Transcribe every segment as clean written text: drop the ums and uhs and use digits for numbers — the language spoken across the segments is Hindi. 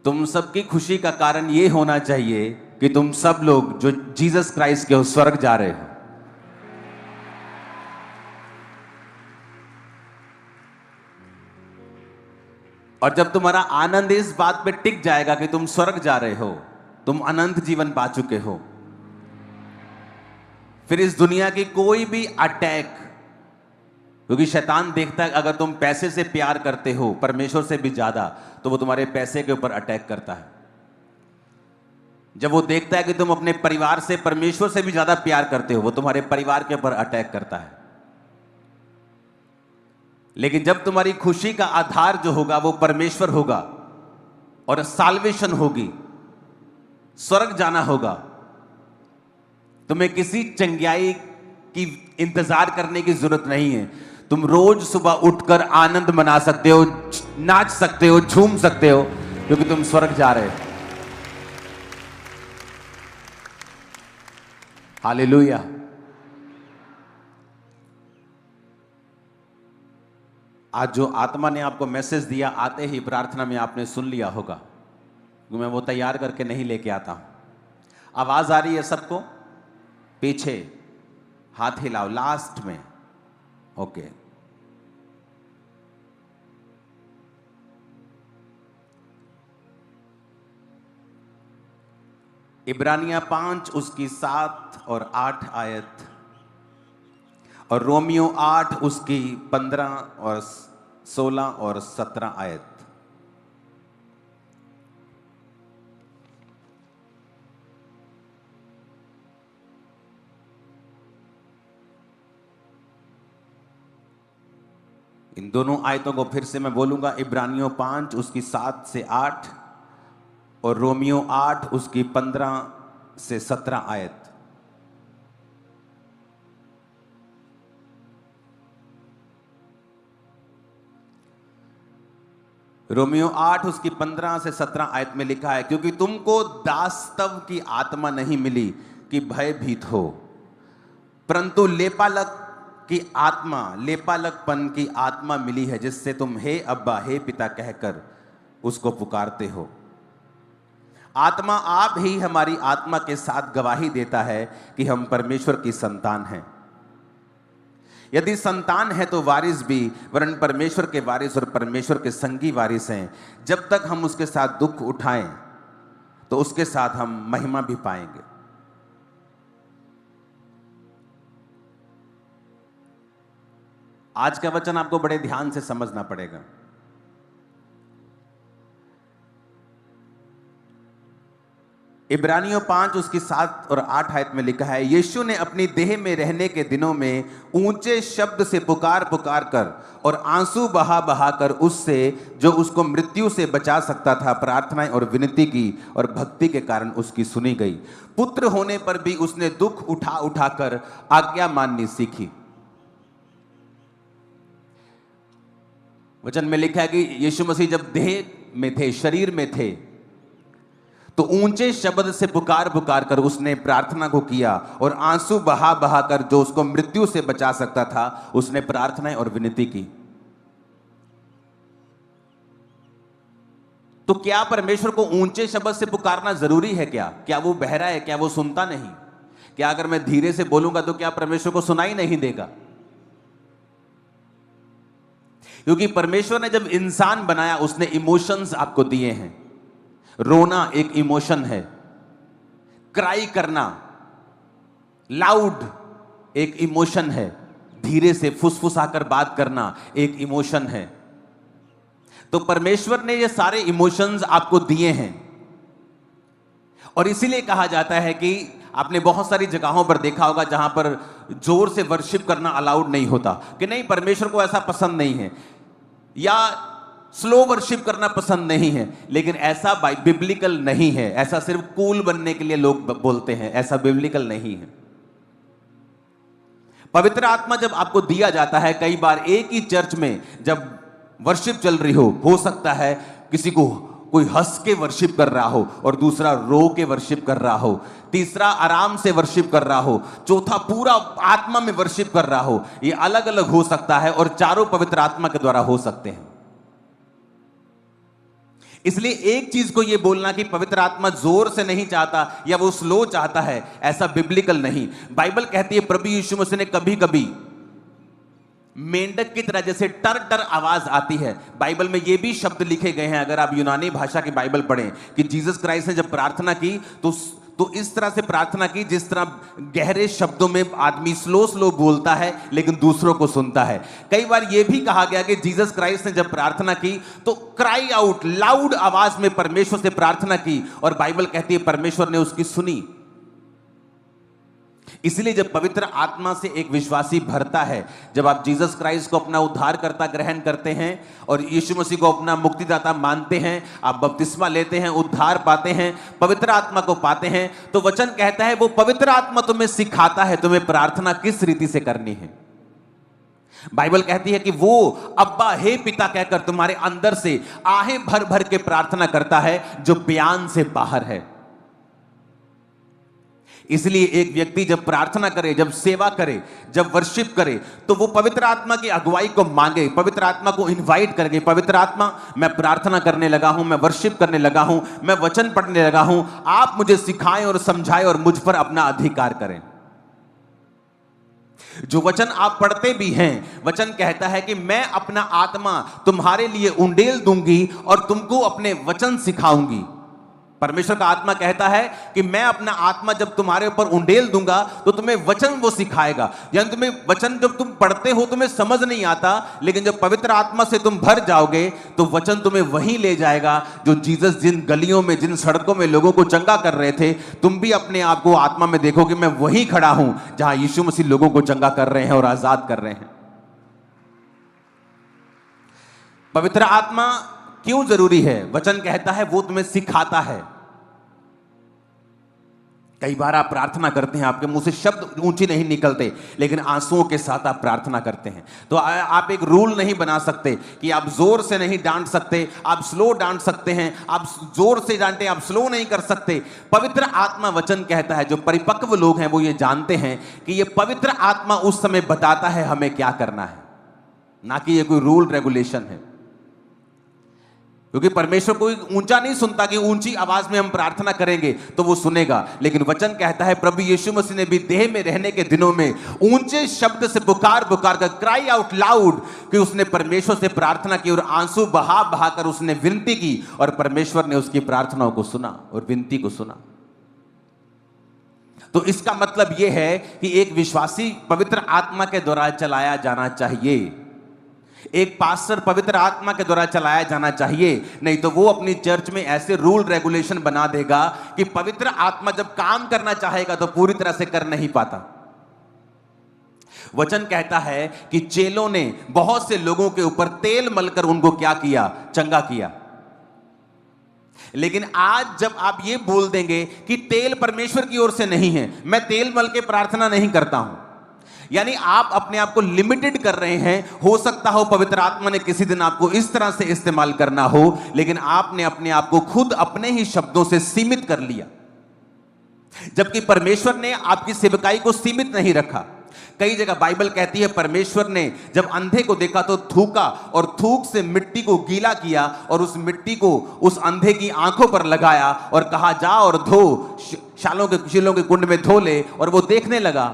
तुम सबकी खुशी का कारण यह होना चाहिए कि तुम सब लोग जो जीसस क्राइस्ट के हो स्वर्ग जा रहे हो। और जब तुम्हारा आनंद इस बात पे टिक जाएगा कि तुम स्वर्ग जा रहे हो, तुम अनंत जीवन पा चुके हो, फिर इस दुनिया की कोई भी अटैक, क्योंकि शैतान देखता है अगर तुम पैसे से प्यार करते हो परमेश्वर से भी ज्यादा, तो वो तुम्हारे पैसे के ऊपर अटैक करता है। जब वो देखता है कि तुम अपने परिवार से परमेश्वर से भी ज्यादा प्यार करते हो, वो तुम्हारे परिवार के ऊपर अटैक करता है। लेकिन जब तुम्हारी खुशी का आधार जो होगा वो परमेश्वर होगा और साल्वेशन होगी, स्वर्ग जाना होगा, तुम्हें किसी चंगियाई की इंतजार करने की जरूरत नहीं है। तुम रोज सुबह उठकर आनंद मना सकते हो, नाच सकते हो, झूम सकते हो, क्योंकि तुम स्वर्ग जा रहे हो। हालेलुया। आज जो आत्मा ने आपको मैसेज दिया, आते ही प्रार्थना में आपने सुन लिया होगा, क्योंकि मैं वो तैयार करके नहीं लेके आता हूं। आवाज आ रही है सबको? पीछे हाथ हिलाओ, लास्ट में। ओके। इब्रानियां 5 उसकी 7 और 8 आयत, और रोमियो 8 उसकी 15 और 16 और 17 आयत। इन दोनों आयतों को फिर से मैं बोलूंगा। इब्रानियों 5 उसकी 7 से 8 और रोमियो 8 उसकी 15 से 17 आयत। रोमियो 8 उसकी 15 से 17 आयत में लिखा है, क्योंकि तुमको दासत्व की आत्मा नहीं मिली कि भयभीत हो, परंतु लेपालकपन की आत्मा मिली है, जिससे तुम हे अब्बा, हे पिता कहकर उसको पुकारते हो। आत्मा आप ही हमारी आत्मा के साथ गवाही देता है कि हम परमेश्वर की संतान हैं। यदि संतान है तो वारिस भी, वरन परमेश्वर के वारिस और परमेश्वर के संगी वारिस हैं। जब तक हम उसके साथ दुख उठाएं तो उसके साथ हम महिमा भी पाएंगे। आज का वचन आपको बड़े ध्यान से समझना पड़ेगा। इब्रानियों 5 उसकी 7 और 8 आयत में लिखा है, यीशु ने अपनी देह में रहने के दिनों में ऊंचे शब्द से पुकार पुकार कर और आंसू बहा बहा कर उससे जो उसको मृत्यु से बचा सकता था प्रार्थनाएं और विनती की, और भक्ति के कारण उसकी सुनी गई। पुत्र होने पर भी उसने दुख उठा उठा कर आज्ञा माननी सीखी। वचन में लिखा है कि यीशु मसीह जब देह में थे, शरीर में थे, तो ऊंचे शब्द से पुकार पुकार कर उसने प्रार्थना को किया, और आंसू बहा बहा कर जो उसको मृत्यु से बचा सकता था उसने प्रार्थनाएं और विनती की। तो क्या परमेश्वर को ऊंचे शब्द से पुकारना जरूरी है? क्या वो बहरा है? क्या वो सुनता नहीं? क्या अगर मैं धीरे से बोलूंगा तो क्या परमेश्वर को सुनाई नहीं देगा? क्योंकि परमेश्वर ने जब इंसान बनाया उसने इमोशंस आपको दिए हैं। रोना एक इमोशन है, क्राई करना, लाउड एक इमोशन है, धीरे से फुसफुसाकर बात करना एक इमोशन है। तो परमेश्वर ने ये सारे इमोशंस आपको दिए हैं, और इसीलिए कहा जाता है कि आपने बहुत सारी जगहों पर देखा होगा जहां पर जोर से वर्शिप करना अलाउड नहीं होता, कि नहीं परमेश्वर को ऐसा पसंद नहीं है, या स्लो वर्शिप करना पसंद नहीं है। लेकिन ऐसा बिब्लिकल नहीं है। ऐसा सिर्फ कूल बनने के लिए लोग बोलते हैं, ऐसा बिब्लिकल नहीं है। पवित्र आत्मा जब आपको दिया जाता है, कई बार एक ही चर्च में जब वर्शिप चल रही हो सकता है किसी को कोई हंस के वर्शिप कर रहा हो, और दूसरा रो के वर्शिप कर रहा हो, तीसरा आराम से वर्शिप कर रहा हो, चौथा पूरा आत्मा में वर्शिप कर रहा हो। ये अलग अलग हो सकता है, और चारों पवित्र आत्मा के द्वारा हो सकते हैं। इसलिए एक चीज को यह बोलना कि पवित्र आत्मा जोर से नहीं चाहता या वो स्लो चाहता है, ऐसा बिब्लिकल नहीं। बाइबल कहती है प्रभु यीशु मसीह ने कभी कभी मेंढक की तरह जैसे टर टर आवाज आती है। बाइबल में ये भी शब्द लिखे गए हैं, अगर आप यूनानी भाषा की बाइबल पढ़ें, कि जीसस क्राइस्ट ने जब प्रार्थना की तो इस तरह से प्रार्थना की जिस तरह गहरे शब्दों में आदमी स्लो स्लो बोलता है लेकिन दूसरों को सुनता है। कई बार यह भी कहा गया कि जीसस क्राइस्ट ने जब प्रार्थना की तो क्राई आउट, लाउड आवाज में परमेश्वर से प्रार्थना की, और बाइबल कहती है परमेश्वर ने उसकी सुनी। इसलिए जब पवित्र आत्मा से एक विश्वासी भरता है, जब आप जीसस क्राइस्ट को अपना उद्धारकर्ता ग्रहण करते हैं और यीशु मसीह को अपना मुक्तिदाता मानते हैं, आप बपतिस्मा लेते हैं, उद्धार पाते हैं, पवित्र आत्मा को पाते हैं, तो वचन कहता है वो पवित्र आत्मा तुम्हें सिखाता है तुम्हें प्रार्थना किस रीति से करनी है। बाइबल कहती है कि वो अब्बा हे पिता कहकर तुम्हारे अंदर से आहें भर भर के प्रार्थना करता है जो बयान से बाहर है। इसलिए एक व्यक्ति जब प्रार्थना करे, जब सेवा करे, जब वर्शिप करे, तो वो पवित्र आत्मा की अगुवाई को मांगे, पवित्र आत्मा को इनवाइट करके, पवित्र आत्मा मैं प्रार्थना करने लगा हूं, मैं वर्शिप करने लगा हूं, मैं वचन पढ़ने लगा हूं, आप मुझे सिखाएं और समझाएं और मुझ पर अपना अधिकार करें। जो वचन आप पढ़ते भी हैं, वचन कहता है कि मैं अपना आत्मा तुम्हारे लिए उंडेल दूंगी और तुमको अपने वचन सिखाऊंगी। परमेश्वर का आत्मा कहता है कि मैं अपना आत्मा जब तुम्हारे ऊपर उंडेल दूंगा तो तुम्हें वचन वो सिखाएगा। यानी तुम्हें वचन जब तुम पढ़ते हो तुम्हें समझ नहीं आता, लेकिन जब पवित्र आत्मा से तुम भर जाओगे तो वचन तुम्हें वहीं ले जाएगा जो जीसस जिन गलियों में, जिन सड़कों में लोगों को चंगा कर रहे थे, तुम भी अपने आप को आत्मा में देखो कि मैं वहीं खड़ा हूं जहां यीशु मसीह लोगों को चंगा कर रहे हैं और आजाद कर रहे हैं। पवित्र आत्मा क्यों जरूरी है? वचन कहता है वो तुम्हें सिखाता है। कई बार आप प्रार्थना करते हैं, आपके मुंह से शब्द ऊंचे नहीं निकलते, लेकिन आंसुओं के साथ आप प्रार्थना करते हैं। तो आप एक रूल नहीं बना सकते कि आप जोर से नहीं डांट सकते, आप स्लो डांट सकते हैं, आप जोर से डांटे, आप स्लो नहीं कर सकते। पवित्र आत्मा, वचन कहता है, जो परिपक्व लोग हैं वो ये जानते हैं कि ये पवित्र आत्मा उस समय बताता है हमें क्या करना है, ना कि ये कोई रूल रेगुलेशन है। क्योंकि परमेश्वर कोई ऊंचा नहीं सुनता कि ऊंची आवाज में हम प्रार्थना करेंगे तो वो सुनेगा, लेकिन वचन कहता है प्रभु यीशु मसीह ने भी देह में रहने के दिनों में ऊंचे शब्द से पुकार पुकार कर, क्राई आउट लाउड, कि उसने परमेश्वर से प्रार्थना की और आंसू बहा बहा कर उसने विनती की, और परमेश्वर ने उसकी प्रार्थनाओं को सुना और विनती को सुना। तो इसका मतलब यह है कि एक विश्वासी पवित्र आत्मा के द्वारा चलाया जाना चाहिए, एक पास्टर पवित्र आत्मा के द्वारा चलाया जाना चाहिए। नहीं तो वो अपनी चर्च में ऐसे रूल रेगुलेशन बना देगा कि पवित्र आत्मा जब काम करना चाहेगा तो पूरी तरह से कर नहीं पाता। वचन कहता है कि चेलों ने बहुत से लोगों के ऊपर तेल मलकर उनको क्या किया? चंगा किया। लेकिन आज जब आप ये बोल देंगे कि तेल परमेश्वर की ओर से नहीं है, मैं तेल मल के प्रार्थना नहीं करता हूं, यानी आप अपने आप को लिमिटेड कर रहे हैं। हो सकता हो पवित्र आत्मा ने किसी दिन आपको इस तरह से इस्तेमाल करना हो, लेकिन आपने अपने आप को खुद अपने ही शब्दों से सीमित कर लिया, जबकि परमेश्वर ने आपकी सेवकाई को सीमित नहीं रखा। कई जगह बाइबल कहती है परमेश्वर ने जब अंधे को देखा तो थूका और थूक से मिट्टी को गीला किया और उस मिट्टी को उस अंधे की आंखों पर लगाया और कहा जा और धो, शीलों के कुंड में धो ले, और वो देखने लगा।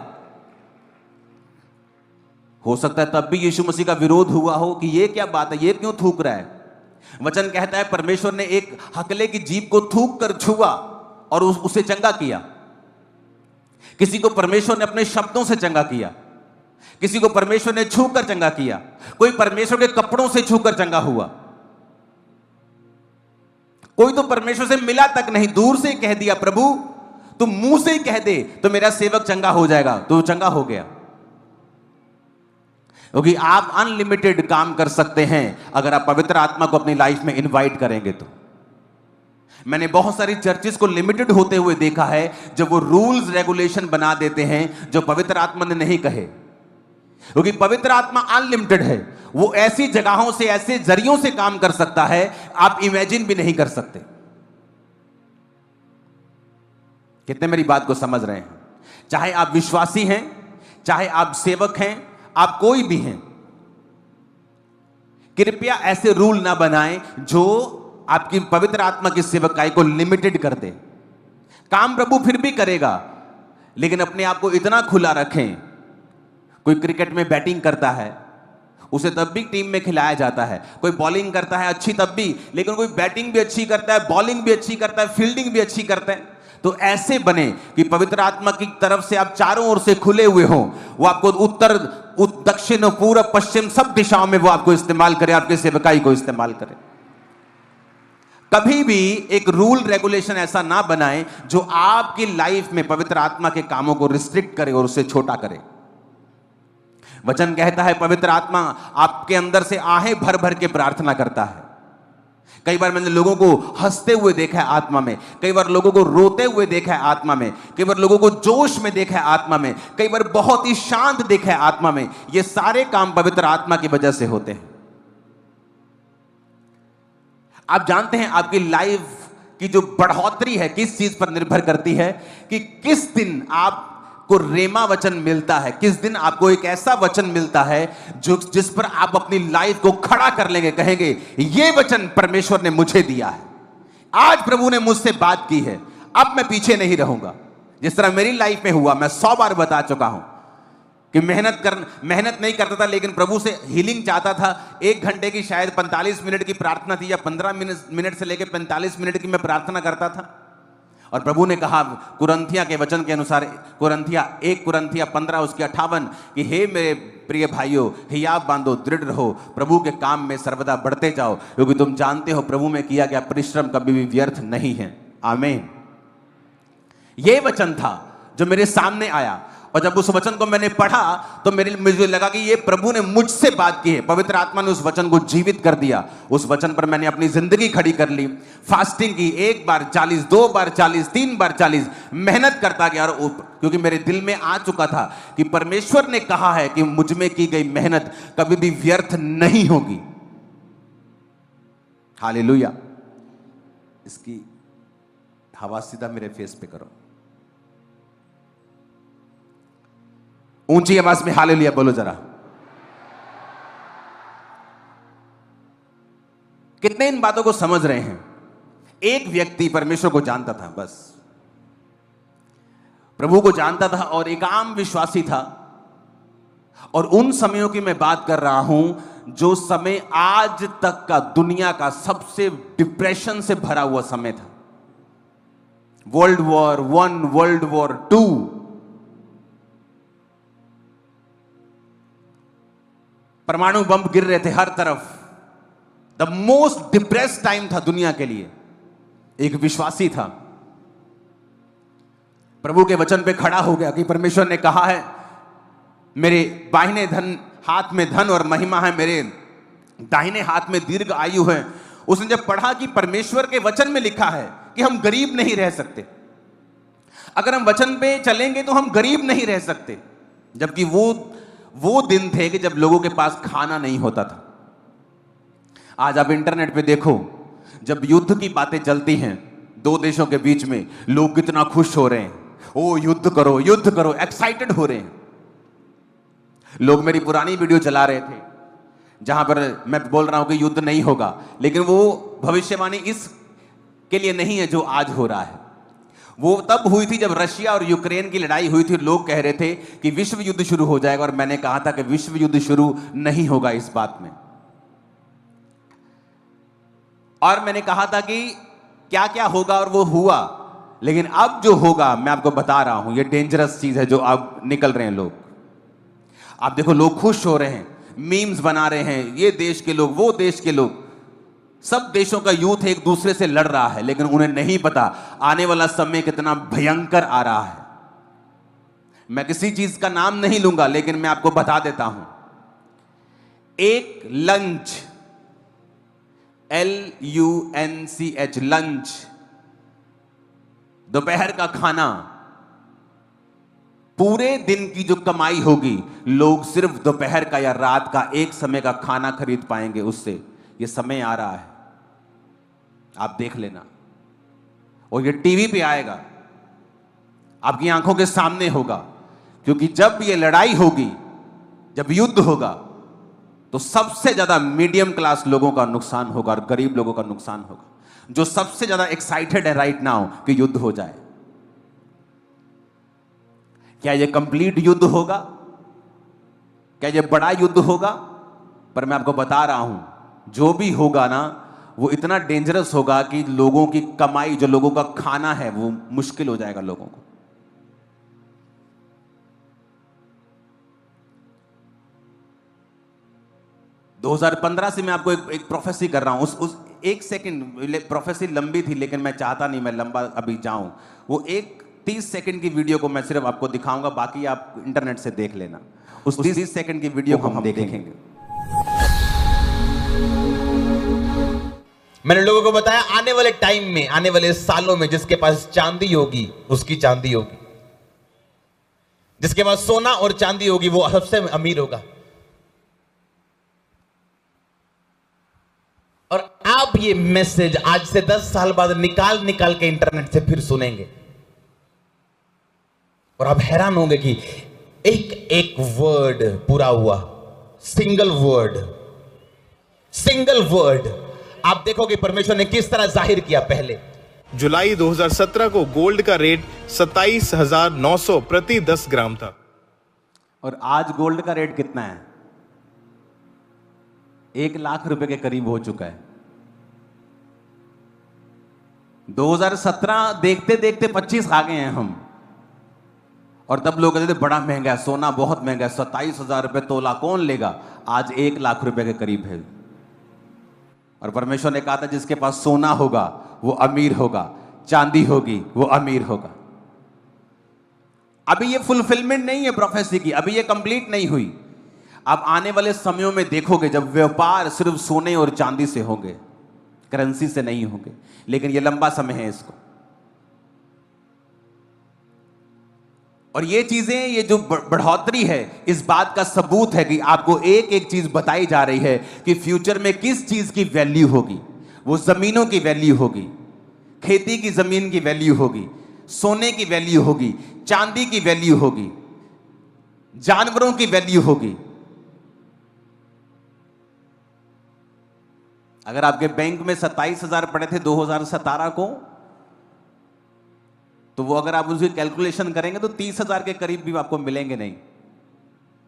हो सकता है तब भी यीशु मसीह का विरोध हुआ हो कि ये क्या बात है, ये क्यों थूक रहा है। वचन कहता है परमेश्वर ने एक हकले की जीभ को थूक कर छुआ और उसे चंगा किया। किसी को परमेश्वर ने अपने शब्दों से चंगा किया, किसी को परमेश्वर ने छू कर चंगा किया, कोई परमेश्वर के कपड़ों से छूकर चंगा हुआ, कोई तो परमेश्वर से मिला तक नहीं, दूर से कह दिया प्रभु तुम मुंह से ही कह दे तो मेरा सेवक चंगा हो जाएगा, तो चंगा हो गया। क्योंकि आप अनलिमिटेड काम कर सकते हैं अगर आप पवित्र आत्मा को अपनी लाइफ में इनवाइट करेंगे तो। मैंने बहुत सारी चर्चेस को लिमिटेड होते हुए देखा है जब वो रूल्स रेगुलेशन बना देते हैं जो पवित्र आत्मा ने नहीं कहे, क्योंकि पवित्र आत्मा अनलिमिटेड है। वो ऐसी जगहों से, ऐसे जरियों से काम कर सकता है आप इमेजिन भी नहीं कर सकते। कितने मेरी बात को समझ रहे हैं? चाहे आप विश्वासी हैं, चाहे आप सेवक हैं, आप कोई भी हैं, कृपया ऐसे रूल ना बनाएं जो आपकी पवित्र आत्मा की सेवकाई को लिमिटेड कर दे। काम प्रभु फिर भी करेगा, लेकिन अपने आप को इतना खुला रखें। कोई क्रिकेट में बैटिंग करता है, उसे तब भी टीम में खिलाया जाता है। कोई बॉलिंग करता है अच्छी तब भी, लेकिन कोई बैटिंग भी अच्छी करता है, बॉलिंग भी अच्छी करता है, फील्डिंग भी अच्छी करता है। तो ऐसे बने कि पवित्र आत्मा की तरफ से आप चारों ओर से खुले हुए हों। वो आपको उत्तर, दक्षिण, पूर्व, पश्चिम सब दिशाओं में वो आपको इस्तेमाल करे, आपके सेवकाई को इस्तेमाल करे। कभी भी एक रूल रेगुलेशन ऐसा ना बनाएं जो आपकी लाइफ में पवित्र आत्मा के कामों को रिस्ट्रिक्ट करे और उसे छोटा करे। वचन कहता है पवित्र आत्मा आपके अंदर से आहें भर भर के प्रार्थना करता है। कई बार मैंने लोगों को हंसते हुए देखा है आत्मा में, कई बार लोगों को रोते हुए देखा है आत्मा में, कई बार लोगों को जोश में देखा है आत्मा में, कई बार बहुत ही शांत देखा है आत्मा में। ये सारे काम पवित्र आत्मा की वजह से होते हैं। आप जानते हैं आपकी लाइफ की जो बढ़ोतरी है किस चीज पर निर्भर करती है कि किस दिन आपको रेमा वचन मिलता है, किस दिन आपको एक ऐसा वचन मिलता है जो जिस पर आप अपनी लाइफ को खड़ा कर लेंगे, कहेंगे ये वचन परमेश्वर ने मुझे दिया है, आज प्रभु ने मुझसे बात की है, अब मैं पीछे नहीं रहूंगा। जिस तरह मेरी लाइफ में हुआ, मैं 100 बार बता चुका हूं कि मेहनत नहीं करता था, लेकिन प्रभु से हीलिंग चाहता था। 1 घंटे की शायद 45 मिनट की प्रार्थना थी, या 15 मिनट से लेकर 45 मिनट की मैं प्रार्थना करता था। और प्रभु ने कहा कुरंथिया के वचन के अनुसार, 1 कुरंथिया 15 उसके 58 कि हे मेरे प्रिय भाइयों, हियाव बांधो, दृढ़ रहो, प्रभु के काम में सर्वदा बढ़ते जाओ, क्योंकि तुम जानते हो प्रभु में किया गया परिश्रम कभी भी व्यर्थ नहीं है। आमीन। यह वचन था जो मेरे सामने आया, और जब उस वचन को मैंने पढ़ा तो मुझे लगा कि ये प्रभु ने मुझसे बात की है। पवित्र आत्मा ने उस वचन को जीवित कर दिया। उस वचन पर मैंने अपनी जिंदगी खड़ी कर ली। फास्टिंग की, 1 बार 40, 2 बार 40, 3 बार 40, मेहनत करता गया। और क्योंकि मेरे दिल में आ चुका था कि परमेश्वर ने कहा है कि मुझ में की गई मेहनत कभी भी व्यर्थ नहीं होगी। हालेलुया। इसकी हवा सीधा मेरे फेस पे करो, ऊंची आवाज में हालेलुया बोलो जरा। कितने इन बातों को समझ रहे हैं? एक व्यक्ति परमेश्वर को जानता था, बस प्रभु को जानता था और एक आम विश्वासी था। और उन समयों की मैं बात कर रहा हूं जो समय आज तक का दुनिया का सबसे डिप्रेशन से भरा हुआ समय था। वर्ल्ड वॉर 1, वर्ल्ड वॉर 2, परमाणु बम गिर रहे थे हर तरफ। द मोस्ट डिप्रेस्ड टाइम था दुनिया के लिए। एक विश्वासी था, प्रभु के वचन पे खड़ा हो गया कि परमेश्वर ने कहा है मेरे बाहिने हाथ में धन और महिमा है, मेरे दाहिने हाथ में दीर्घ आयु है। उसने जब पढ़ा कि परमेश्वर के वचन में लिखा है कि हम गरीब नहीं रह सकते, अगर हम वचन पे चलेंगे तो हम गरीब नहीं रह सकते, जबकि वो दिन थे कि जब लोगों के पास खाना नहीं होता था। आज आप इंटरनेट पे देखो, जब युद्ध की बातें चलती हैं 2 देशों के बीच में, लोग कितना खुश हो रहे हैं, ओ युद्ध करो युद्ध करो, एक्साइटेड हो रहे हैं। लोग मेरी पुरानी वीडियो चला रहे थे जहां पर मैं बोल रहा हूं कि युद्ध नहीं होगा, लेकिन वो भविष्यवाणी इस के लिए नहीं है जो आज हो रहा है। वो तब हुई थी जब रशिया और यूक्रेन की लड़ाई हुई थी। लोग कह रहे थे कि विश्व युद्ध शुरू हो जाएगा, और मैंने कहा था कि विश्व युद्ध शुरू नहीं होगा इस बात में। और मैंने कहा था कि क्या क्या होगा, और वो हुआ। लेकिन अब जो होगा मैं आपको बता रहा हूं, ये डेंजरस चीज है जो अब निकल रहे हैं लोग। आप देखो, लोग खुश हो रहे हैं, मीम्स बना रहे हैं, ये देश के लोग, वो देश के लोग, सब देशों का यूथ एक दूसरे से लड़ रहा है, लेकिन उन्हें नहीं पता आने वाला समय कितना भयंकर आ रहा है। मैं किसी चीज का नाम नहीं लूंगा, लेकिन मैं आपको बता देता हूं, एक लंच, LUNCH, लंच, दोपहर का खाना, पूरे दिन की जो कमाई होगी, लोग सिर्फ दोपहर का या रात का एक समय का खाना खरीद पाएंगे उससे। ये समय आ रहा है, आप देख लेना। और ये टीवी पे आएगा, आपकी आंखों के सामने होगा, क्योंकि जब ये लड़ाई होगी, जब युद्ध होगा, तो सबसे ज्यादा मीडियम क्लास लोगों का नुकसान होगा और गरीब लोगों का नुकसान होगा। जो सबसे ज्यादा एक्साइटेड है राइट नाउ कि युद्ध हो जाए। क्या यह कंप्लीट युद्ध होगा? क्या यह बड़ा युद्ध होगा? पर मैं आपको बता रहा हूं, जो भी होगा ना, वो इतना डेंजरस होगा कि लोगों की कमाई, जो लोगों का खाना है, वो मुश्किल हो जाएगा लोगों को। दो 2015 से मैं आपको एक प्रोफेसी कर रहा हूं। उस एक सेकंड प्रोफेसी लंबी थी, लेकिन मैं चाहता नहीं मैं लंबा अभी जाऊं। वो एक 30 सेकंड की वीडियो को मैं सिर्फ आपको दिखाऊंगा, बाकी आप इंटरनेट से देख लेना। उस 30 सेकंड की वीडियो को हम देखेंगे। मैंने लोगों को बताया आने वाले टाइम में, आने वाले सालों में जिसके पास चांदी होगी उसकी चांदी होगी, जिसके पास सोना और चांदी होगी वो सबसे अमीर होगा। और आप ये मैसेज आज से 10 साल बाद निकाल निकाल के इंटरनेट से फिर सुनेंगे और आप हैरान होंगे कि एक एक वर्ड पूरा हुआ। सिंगल वर्ड आप देखोगे परमेश्वर ने किस तरह जाहिर किया। पहले जुलाई 2017 को गोल्ड का रेट 27,900 प्रति 10 ग्राम था। और आज गोल्ड का रेट कितना है? 1 लाख रुपए के करीब हो चुका है। 2017 देखते देखते 25 आ गए हैं हम, और तब लोग कहते थे बड़ा महंगा है, सोना बहुत महंगा है, 27,000 रुपए तोला कौन लेगा। आज 1 लाख रुपए के करीब है। और परमेश्वर ने कहा था जिसके पास सोना होगा वो अमीर होगा, चांदी होगी वो अमीर होगा। अभी ये फुलफिलमेंट नहीं है प्रोफेसी की, अभी ये कंप्लीट नहीं हुई। आप आने वाले समयों में देखोगे जब व्यापार सिर्फ सोने और चांदी से होंगे, करेंसी से नहीं होंगे। लेकिन ये लंबा समय है इसको। और ये चीजें, ये जो बढ़ोतरी है, इस बात का सबूत है कि आपको एक एक चीज बताई जा रही है कि फ्यूचर में किस चीज की वैल्यू होगी। वो जमीनों की वैल्यू होगी, खेती की जमीन की वैल्यू होगी, सोने की वैल्यू होगी, चांदी की वैल्यू होगी, जानवरों की वैल्यू होगी। अगर आपके बैंक में 27,000 पड़े थे 2017 को, तो वो अगर आप उसकी कैलकुलेशन करेंगे तो 30,000 के करीब भी आपको मिलेंगे नहीं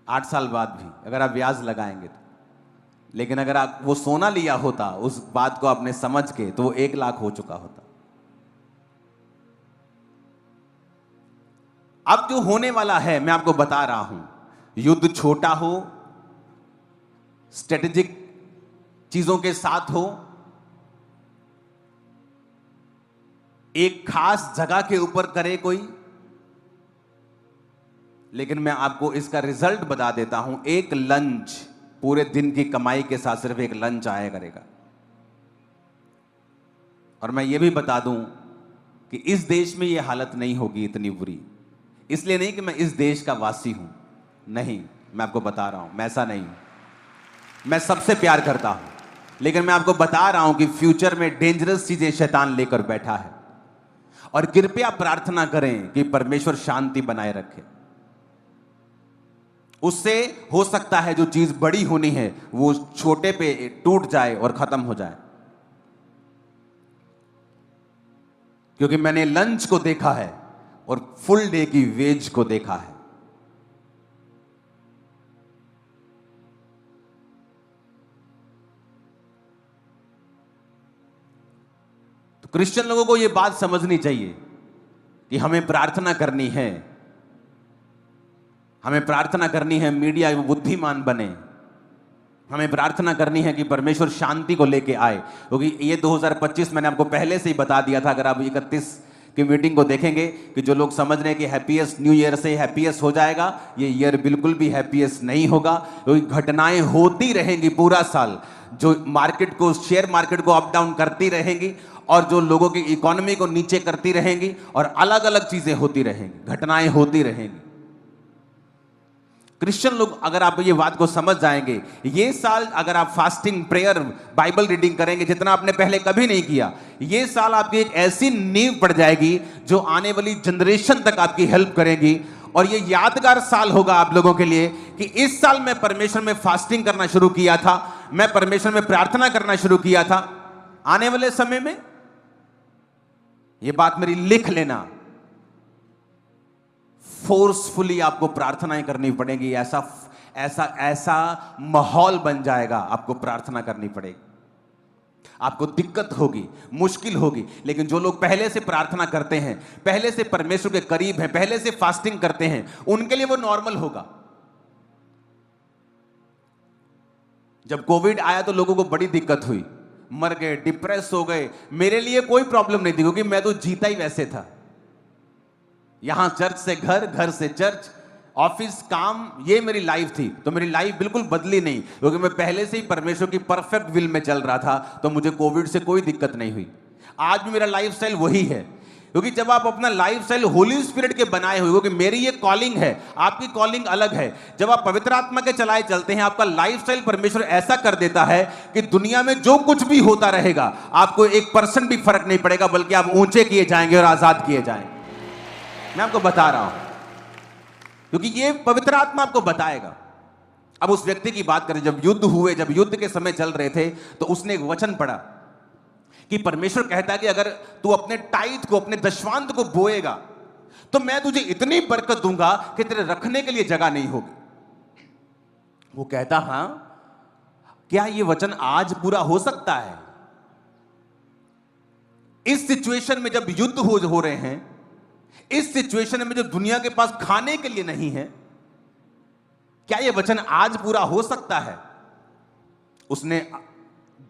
8 साल बाद भी, अगर आप ब्याज लगाएंगे तो। लेकिन अगर आप वो सोना लिया होता उस बात को आपने समझ के, तो वो 1 लाख हो चुका होता। अब जो होने वाला है मैं आपको बता रहा हूं, युद्ध छोटा हो, स्ट्रेटेजिक चीजों के साथ हो, एक खास जगह के ऊपर करे कोई, लेकिन मैं आपको इसका रिजल्ट बता देता हूं। एक लंच पूरे दिन की कमाई के साथ सिर्फ एक लंच आया करेगा। और मैं ये भी बता दूं कि इस देश में ये हालत नहीं होगी इतनी बुरी। इसलिए नहीं कि मैं इस देश का वासी हूं, नहीं, मैं आपको बता रहा हूं मैं ऐसा नहीं हूं। मैं सबसे प्यार करता हूं, लेकिन मैं आपको बता रहा हूं कि फ्यूचर में डेंजरस चीजें शैतान लेकर बैठा है। और कृपया प्रार्थना करें कि परमेश्वर शांति बनाए रखे। उससे हो सकता है जो चीज बड़ी होनी है वो छोटे पे टूट जाए और खत्म हो जाए। क्योंकि मैंने लंच को देखा है और फुल डे की वेज को देखा है। तो क्रिश्चियन लोगों को यह बात समझनी चाहिए कि हमें प्रार्थना करनी है, हमें प्रार्थना करनी है मीडिया बुद्धिमान बने, हमें प्रार्थना करनी है कि परमेश्वर शांति को लेके आए। क्योंकि ये 2025 मैंने आपको पहले से ही बता दिया था। अगर आप 31 की मीटिंग को देखेंगे कि जो लोग समझ रहे हैं कि हैप्पीएस्ट न्यू ईयर से हैप्पीएस्ट हो जाएगा, ये ईयर बिल्कुल भी हैप्पीएस्ट नहीं होगा। क्योंकि घटनाएं होती रहेंगी पूरा साल, जो मार्केट को, शेयर मार्केट को अप डाउन करती रहेंगी और जो लोगों की इकोनॉमी को नीचे करती रहेंगी, और अलग अलग चीजें होती रहेंगी, घटनाएं होती रहेंगी। क्रिश्चियन लोग अगर आप ये बात को समझ जाएंगे, ये साल अगर आप फास्टिंग, प्रेयर, बाइबल रीडिंग करेंगे जितना आपने पहले कभी नहीं किया, ये साल आपकी एक ऐसी नींव पड़ जाएगी जो आने वाली जनरेशन तक आपकी हेल्प करेगी। और ये यादगार साल होगा आप लोगों के लिए कि इस साल मैं परमेश्वर में फास्टिंग करना शुरू किया था, मैं परमेश्वर में प्रार्थना करना शुरू किया था। आने वाले समय में ये बात मेरी लिख लेना, फोर्सफुली आपको प्रार्थनाएं करनी पड़ेगी। ऐसा ऐसा ऐसा माहौल बन जाएगा, आपको प्रार्थना करनी पड़ेगी। आपको दिक्कत होगी, मुश्किल होगी, लेकिन जो लोग पहले से प्रार्थना करते हैं, पहले से परमेश्वर के करीब हैं, पहले से फास्टिंग करते हैं, उनके लिए वो नॉर्मल होगा। जब कोविड आया तो लोगों को बड़ी दिक्कत हुई, मर गए, डिप्रेस हो गए। मेरे लिए कोई प्रॉब्लम नहीं थी, क्योंकि मैं तो जीता ही वैसे था। यहां चर्च से घर, घर से चर्च, ऑफिस, काम, ये मेरी लाइफ थी। तो मेरी लाइफ बिल्कुल बदली नहीं, क्योंकि मैं पहले से ही परमेश्वर की परफेक्ट विल में चल रहा था। तो मुझे कोविड से कोई दिक्कत नहीं हुई। आज भी मेरा लाइफस्टाइल वही है, क्योंकि जब आप अपना लाइफस्टाइल होली स्पिरिट के बनाए हुए, क्योंकि मेरी ये कॉलिंग है, आपकी कॉलिंग अलग है। जब आप पवित्र आत्मा के चलाए चलते हैं, आपका लाइफस्टाइल परमेश्वर ऐसा कर देता है कि दुनिया में जो कुछ भी होता रहेगा, आपको 1% भी फर्क नहीं पड़ेगा, बल्कि आप ऊंचे किए जाएंगे और आजाद किए जाएंगे। मैं आपको बता रहा हूं, क्योंकि ये पवित्र आत्मा आपको बताएगा। अब उस व्यक्ति की बात करें, जब युद्ध हुए, जब युद्ध के समय चल रहे थे, तो उसने एक वचन पढ़ा कि परमेश्वर कहता है कि अगर तू अपने टाइट को, अपने दशवांत को बोएगा, तो मैं तुझे इतनी बरकत दूंगा कि तेरे रखने के लिए जगह नहीं होगी। वो कहता, हां, क्या ये वचन आज पूरा हो सकता है? इस सिचुएशन में जब युद्ध हो रहे हैं, इस सिचुएशन में जो दुनिया के पास खाने के लिए नहीं है, क्या यह वचन आज पूरा हो सकता है? उसने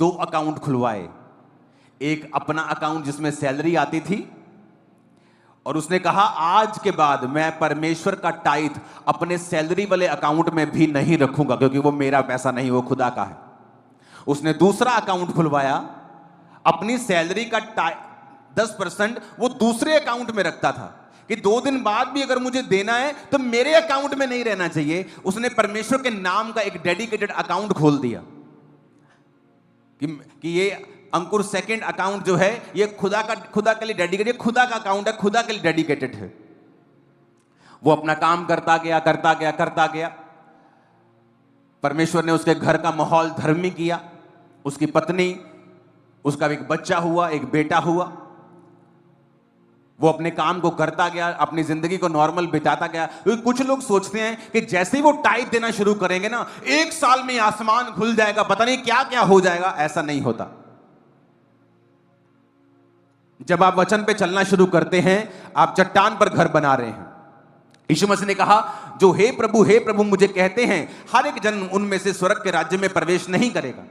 2 अकाउंट खुलवाए, एक अपना अकाउंट जिसमें सैलरी आती थी, और उसने कहा आज के बाद मैं परमेश्वर का टाइथ अपने सैलरी वाले अकाउंट में भी नहीं रखूंगा, क्योंकि वो मेरा पैसा नहीं, वो खुदा का है। उसने दूसरा अकाउंट खुलवाया, अपनी सैलरी का 10% वो दूसरे अकाउंट में रखता था कि 2 दिन बाद भी अगर मुझे देना है तो मेरे अकाउंट में नहीं रहना चाहिए। उसने परमेश्वर के नाम का एक डेडिकेटेड अकाउंट खोल दिया कि ये अंकुर सेकंड अकाउंट जो है, ये खुदा के लिए डेडिकेटेड, खुदा का अकाउंट है, खुदा के लिए डेडिकेटेड है। वो अपना काम करता गया। परमेश्वर ने उसके घर का माहौल धर्मी किया, उसकी पत्नी, उसका एक बच्चा हुआ, एक बेटा हुआ। वो अपने काम को करता गया, अपनी जिंदगी को नॉर्मल बिताता गया। क्योंकि कुछ लोग सोचते हैं कि जैसे ही वो टाइट देना शुरू करेंगे ना, 1 साल में आसमान खुल जाएगा, पता नहीं क्या क्या हो जाएगा। ऐसा नहीं होता। जब आप वचन पे चलना शुरू करते हैं, आप चट्टान पर घर बना रहे हैं। यीशु मसीह ने कहा, जो हे प्रभु मुझे कहते हैं, हर एक जन उनमें से स्वर्ग के राज्य में प्रवेश नहीं करेगा।